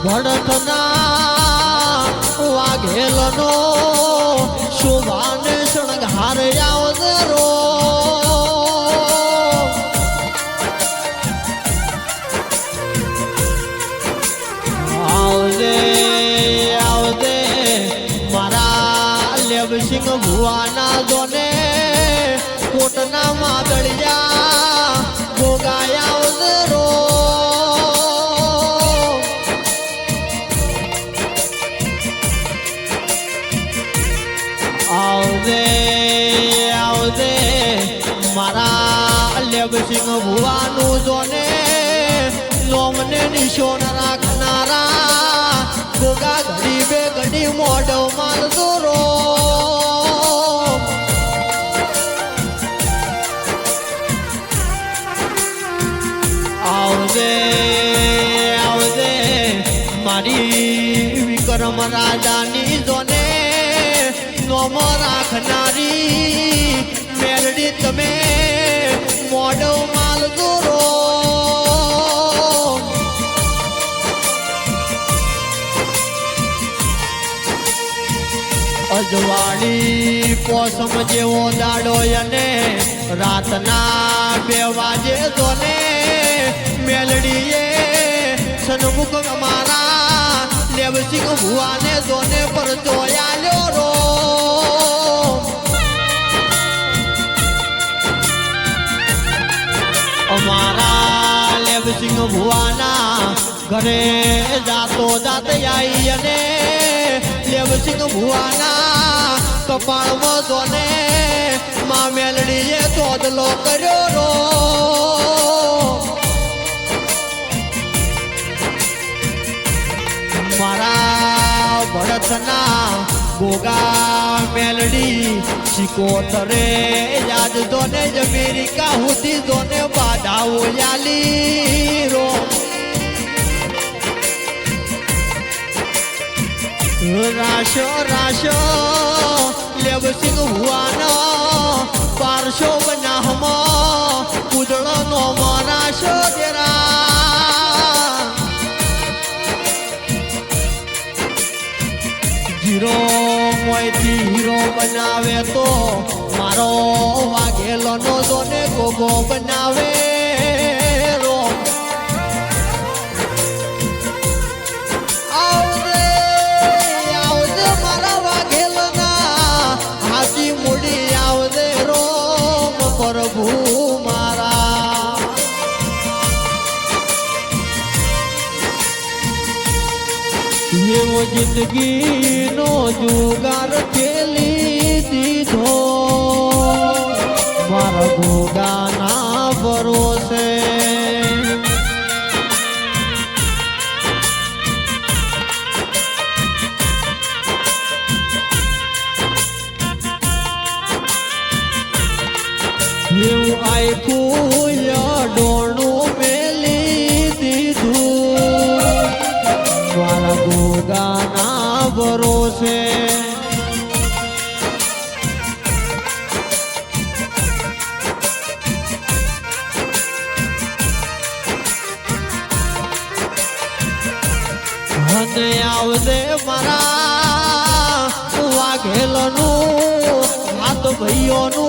ભડથના વાઘેલનો શોભાને શણગાર આવજે રો આવજે આવજે મારા લેવસિંહ ભુવાના જોને કોટના માદળિયા ગોગાયા આવજે રો આવજે આવજે મારા લેવસિંહ ભુવાનું જોને નોમને નિશોન રાખનારા ગોગા ઘડી બે ઘડી મોઢો મારજો રો આવજે આવજે મારી વિક્રમ રાજાની જોને નોમ રાખનારી મેલડી તમે મોઢો માલજો રો અજવાળી પોસમ જેવો દાડો અને રાતના 2 વાગે જોને મેલડીએ સન્મુખ અમારા લેવસિંહ ભુવાને જોને પર જોયાલ્યો રો અમારા લેવસિંહ ભુવાના ઘરે જાતો જાત આવી અને લેવસિંહ ભુવાના કપાળમાં જોને માં મેલડીએ તોદલો કર્યો રો મારા ભરતના ગોગા મેલડી શિકોતરે યાદ જોને અમેરિકા સુધી જોને બાધાઓ યાલી રો રાશો રાશો લેવસિંહ ભુવાનો પારશો બનાહમાં કુદળો નો રાશો તેરા જીરો મોયથી હીરો બનાવે તો મારો વાઘેલો નો જોને ગોગો બનાવે રો પ્રભુ મારા એવો જિંદગીનો જુગાર ખેલી દીધો મારા ગોગાના ભરોસે એવું આખું ડોણું મેલી દીધું મારા ગોગાના ભરોસે અને આવજે મારા વાઘેલનું હાથ ભાઈઓનું